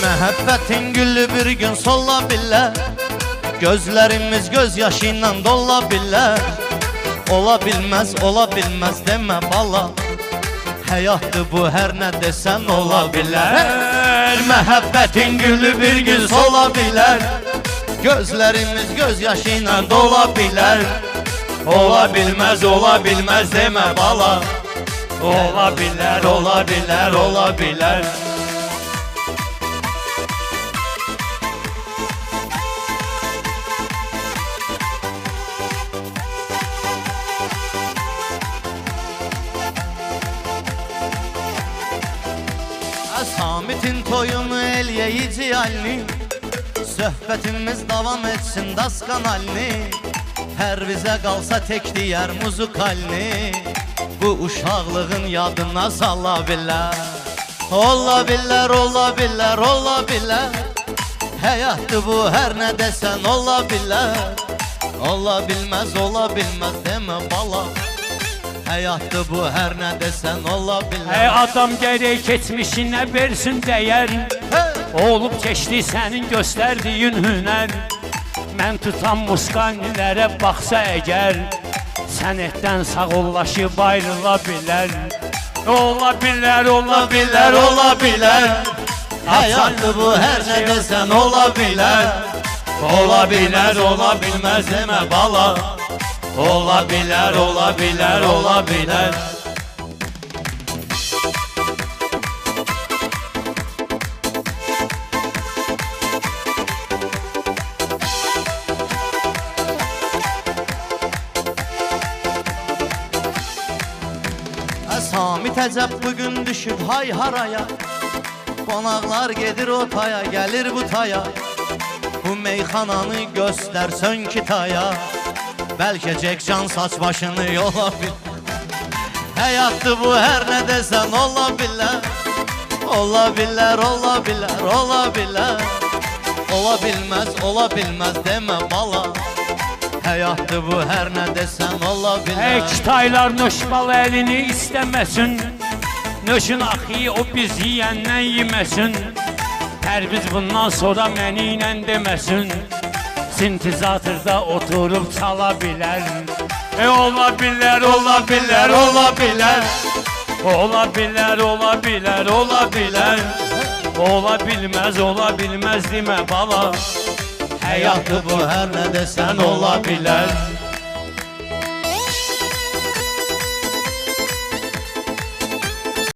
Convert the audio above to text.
Məhəbbətin gülü bir gün sola bilər, gözlərimiz gözyaşıyla dola bilər. Ola bilməz demə bala, həyatdır bu hər nə desən ola bilər. Məhəbbətin gülü bir gün sola bilər, gözlərimiz gözyaşıyla dola bilər. Ola bilməz demə bala, ola bilər. Samit'in toyunu elyeyici halini, söhbətimiz davam etsin daskan halini. Hər bizə qalsa tek diyər muzikalini, bu uşaqlığın yadına sala bilər. Ola bilər, həyatdır bu hər nə desən ola bilər. Ola bilməz demə bala, həyatdır bu hər nə desən ola bilər. Adam gərək keçmişinə versin dəyər, olub keçdi sənin göstərdiyin hünər. Mən tutan muskanilərə baxsa əgər, sənətdən sağollaşıb ayrıla bilər. Ola bilər, həyatdır bu hər nə desən ola bilər. Ola bilməz demə bala, ola bilər. Samit əcəb bugün düşüb hay haraya, qonaqlar gedir o taya, gəlir bu taya. Bu meyxananı göstərsən ki taya, bəlkə Cekcan saç başını yola bil. Həyatdır bu hər nə desən ola bilər. Ola bilməz demə bala, həyatdır bu hər nə desən ola bilər. Taylar nöşbal əlini istəməsin, nöşün axıyı o biz yiyəndən yeməsin. Tərbiz bundan sonra məni ilə deməsin, sintizatırda oturub çala bilər. Ola bilər. Ola bilməz demə bala, həyatdır bu hər nə desən ola bilər.